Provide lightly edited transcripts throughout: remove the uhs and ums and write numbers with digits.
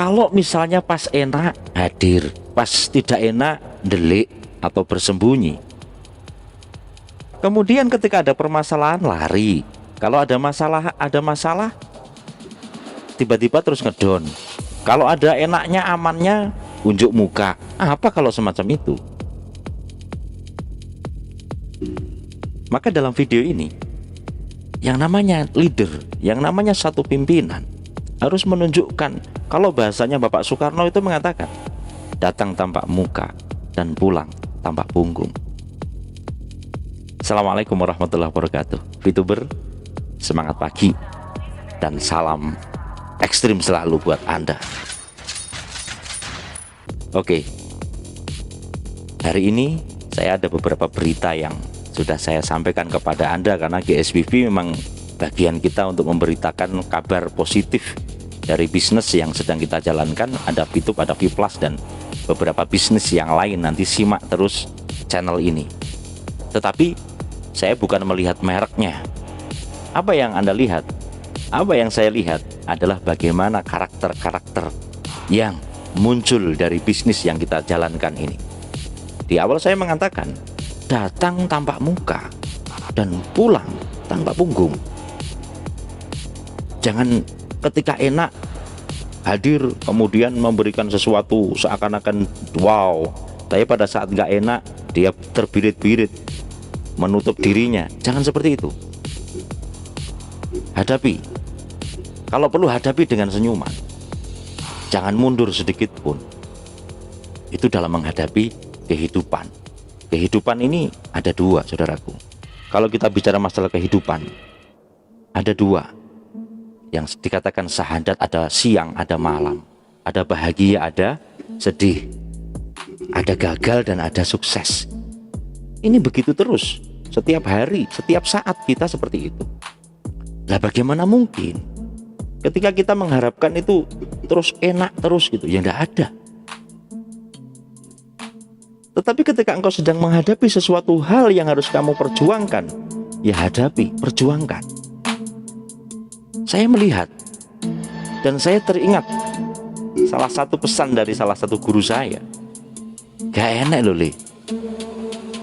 Kalau misalnya pas enak hadir, pas tidak enak delik atau bersembunyi. Kemudian ketika ada permasalahan lari. Kalau ada masalah tiba-tiba terus ngedon. Kalau ada enaknya amannya unjuk muka. Apa kalau semacam itu? Maka dalam video ini yang namanya leader, yang namanya satu pimpinan harus menunjukkan, kalau bahasanya Bapak Soekarno itu mengatakan, datang tanpa muka dan pulang tanpa punggung. Assalamualaikum warahmatullahi wabarakatuh. VTuber, semangat pagi dan salam ekstrim selalu buat Anda. Oke, hari ini saya ada beberapa berita yang sudah saya sampaikan kepada Anda, karena GSBB memang bagian kita untuk memberitakan kabar positif dari bisnis yang sedang kita jalankan. Ada VTube, ada Vplus, dan beberapa bisnis yang lain. Nanti simak terus channel ini. Tetapi saya bukan melihat mereknya. Apa yang Anda lihat, apa yang saya lihat adalah bagaimana karakter-karakter yang muncul dari bisnis yang kita jalankan ini. Di awal saya mengatakan, datang tanpa muka dan pulang tanpa punggung. Jangan ketika enak hadir kemudian memberikan sesuatu seakan-akan wow, tapi pada saat nggak enak dia terbirit-birit menutup dirinya. Jangan seperti itu. Hadapi, kalau perlu hadapi dengan senyuman. Jangan mundur sedikit pun. Itu dalam menghadapi kehidupan. Kehidupan ini ada dua, saudaraku. Kalau kita bicara masalah kehidupan, ada dua. Yang dikatakan syahadat, ada siang, ada malam. Ada bahagia, ada sedih. Ada gagal dan ada sukses. Ini begitu terus. Setiap hari, setiap saat kita seperti itu. Lah bagaimana mungkin ketika kita mengharapkan itu terus enak terus gitu? Ya enggak ada. Tetapi ketika engkau sedang menghadapi sesuatu hal yang harus kamu perjuangkan, ya hadapi, perjuangkan. Saya melihat dan saya teringat salah satu pesan dari salah satu guru saya. Gak enak loh, Le.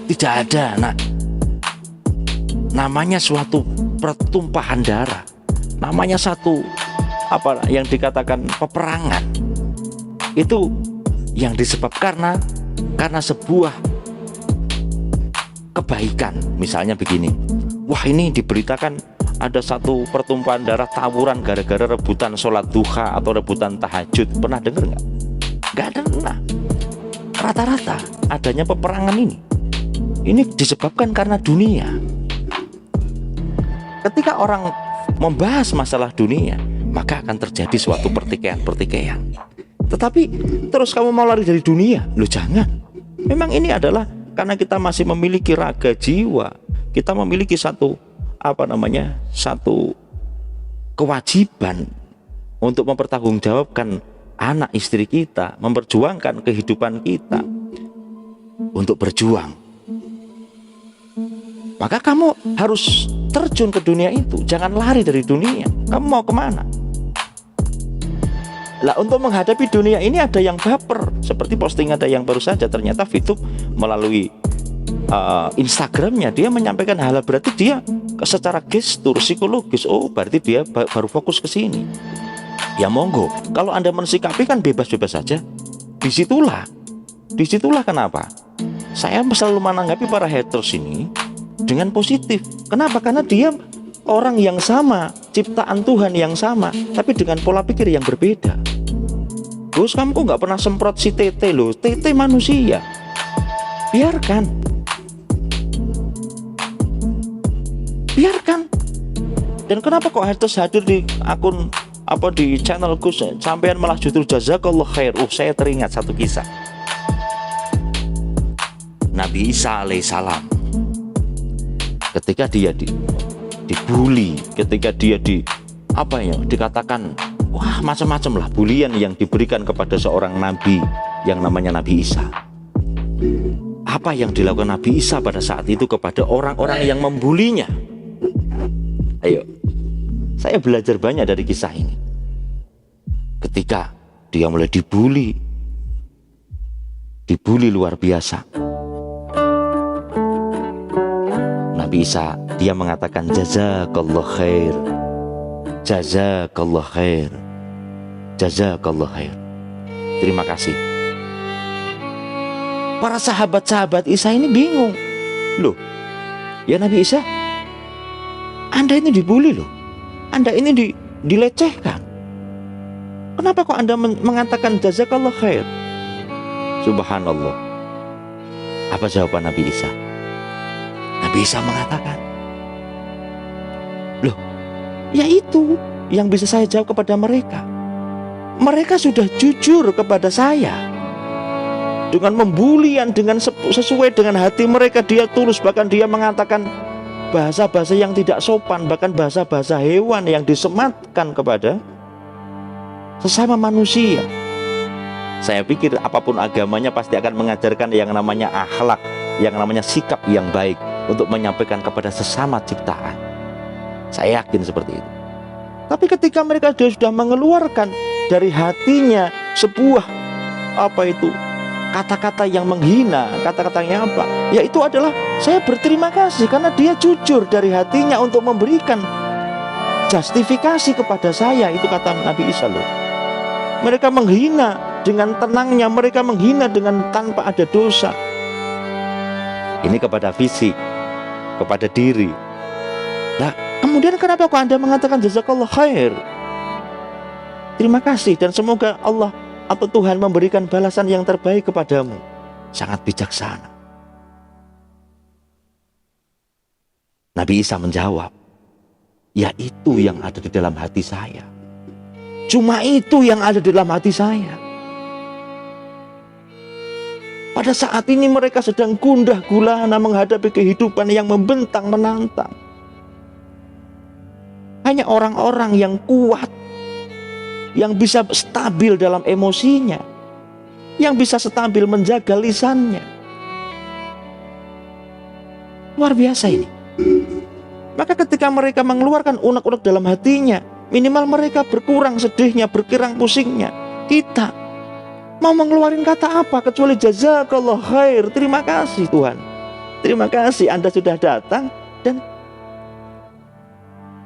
Tidak ada, nak. Namanya suatu pertumpahan darah. Namanya satu apa yang dikatakan peperangan. Itu yang disebabkan karena sebuah kebaikan. Misalnya begini, wah ini diberitakan ada satu pertumpahan darah tawuran gara-gara rebutan sholat duha atau rebutan tahajud. Pernah dengar nggak? Nggak ada. Nah, rata-rata adanya peperangan ini disebabkan karena dunia. Ketika orang membahas masalah dunia, maka akan terjadi suatu pertikaian. Tetapi terus kamu mau lari dari dunia? Loh jangan. Memang ini adalah karena kita masih memiliki raga jiwa. Kita memiliki satu kewajiban untuk mempertanggungjawabkan anak istri kita, memperjuangkan kehidupan kita, untuk berjuang. Maka kamu harus terjun ke dunia itu. Jangan lari dari dunia. Kamu mau kemana? Lah untuk menghadapi dunia ini ada yang baper. Seperti posting ada yang baru saja, ternyata VTube melalui Instagramnya dia menyampaikan hal, berarti dia secara gestur psikologis, oh berarti dia baru fokus ke sini. Ya monggo, kalau Anda mensikapi kan bebas-bebas saja. Disitulah kenapa saya selalu menanggapi para haters ini dengan positif. Kenapa? Karena dia orang yang sama, ciptaan Tuhan yang sama, tapi dengan pola pikir yang berbeda. Gus, kamu kok nggak pernah semprot si Tete loh? Tete manusia. Biarkan. Dan kenapa kok haters hadir di akun di channel Gus? Sampean malah justru jazakallah khair. Saya teringat satu kisah. Nabi Isa alaihissalam, ketika dia dibully, ketika dia dikatakan wah macam-macam lah bulian yang diberikan kepada seorang nabi yang namanya Nabi Isa. Apa yang dilakukan Nabi Isa pada saat itu kepada orang-orang yang membulinya? Ayo, saya belajar banyak dari kisah ini. Ketika dia mulai dibully luar biasa. Nabi Isa dia mengatakan jazakallah khair, jazakallah khair, jazakallah khair. Terima kasih. Para sahabat-sahabat Isa ini bingung. Loh, ya Nabi Isa, Anda ini dibully loh, Anda ini dilecehkan. Kenapa kok Anda mengatakan jazakallah khair? Subhanallah. Apa jawaban Nabi Isa? Nabi Isa mengatakan, loh, ya itu yang bisa saya jawab kepada mereka. Mereka sudah jujur kepada saya. Dengan membuli dengan sesuai dengan hati mereka, dia tulus. Bahkan dia mengatakan bahasa-bahasa yang tidak sopan, bahkan bahasa-bahasa hewan yang disematkan kepada sesama manusia. Saya pikir apapun agamanya pasti akan mengajarkan yang namanya akhlak, yang namanya sikap yang baik untuk menyampaikan kepada sesama ciptaan. Saya yakin seperti itu. Tapi ketika mereka sudah mengeluarkan dari hatinya sebuah kata-kata yang menghina, kata-katanya apa? Yaitu adalah saya berterima kasih karena dia jujur dari hatinya untuk memberikan justifikasi kepada saya. Itu kata Nabi Isa loh. Mereka menghina dengan tenangnya, mereka menghina dengan tanpa ada dosa. Ini kepada fisik, kepada diri. Nah, kemudian kenapa kok Anda mengatakan jazakallah khair? Terima kasih dan semoga Allah atau Tuhan memberikan balasan yang terbaik kepadamu. Sangat bijaksana. Nabi Isa menjawab, ya itu yang ada di dalam hati saya. Cuma itu yang ada di dalam hati saya. Pada saat ini mereka sedang gundah gulana menghadapi kehidupan yang membentang menantang. Hanya orang-orang yang kuat, yang bisa stabil dalam emosinya, yang bisa stabil menjaga lisannya. Luar biasa ini. Maka ketika mereka mengeluarkan unek-unek dalam hatinya, minimal mereka berkurang sedihnya, berkurang pusingnya. Kita mau mengeluarkan kata apa kecuali jazakallah khair. Terima kasih Tuhan, terima kasih Anda sudah datang, dan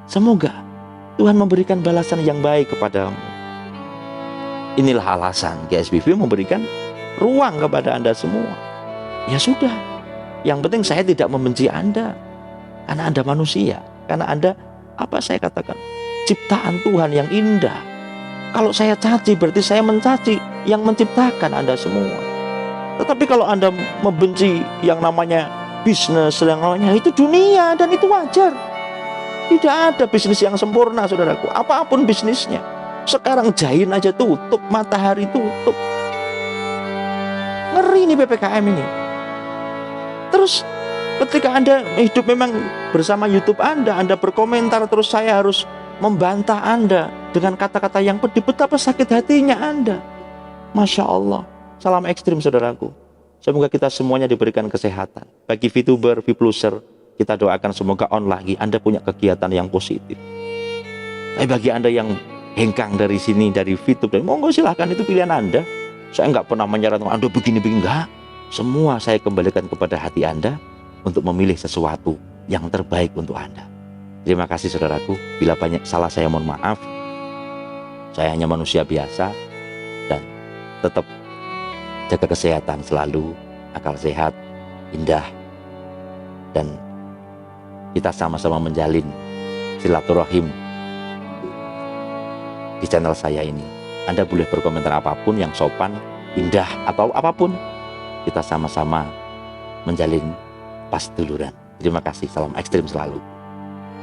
semoga Tuhan memberikan balasan yang baik kepadamu. Inilah alasan GSBV memberikan ruang kepada Anda semua. Ya sudah, yang penting saya tidak membenci Anda, karena Anda manusia, karena Anda saya katakan ciptaan Tuhan yang indah. Kalau saya caci berarti saya mencaci yang menciptakan Anda semua. Tetapi kalau Anda membenci yang namanya bisnis, yang namanya itu dunia, dan itu wajar. Tidak ada bisnis yang sempurna, saudaraku. Apapun bisnisnya. Sekarang Jain aja tutup, Matahari tutup. Ngeri nih PPKM ini. Terus ketika Anda hidup memang bersama YouTube Anda berkomentar terus saya harus membantah Anda dengan kata-kata yang pedih. Betapa sakit hatinya Anda. Masya Allah. Salam ekstrim saudaraku. Semoga kita semuanya diberikan kesehatan. Bagi VTuber, Vpluser, kita doakan semoga on lagi Anda punya kegiatan yang positif. Tapi bagi Anda yang hengkang dari sini, dari VTuber, monggo silahkan, itu pilihan Anda. Saya nggak pernah menyarankan Anda begini-begini, enggak. Semua saya kembalikan kepada hati Anda untuk memilih sesuatu yang terbaik untuk Anda. Terima kasih saudaraku. Bila banyak salah saya mohon maaf. Saya hanya manusia biasa, dan tetap jaga kesehatan selalu, akal sehat, indah, dan kita sama-sama menjalin silaturahim di channel saya ini. Anda boleh berkomentar apapun yang sopan, indah, atau apapun. Kita sama-sama menjalin pas duluran. Terima kasih, salam ekstrim selalu.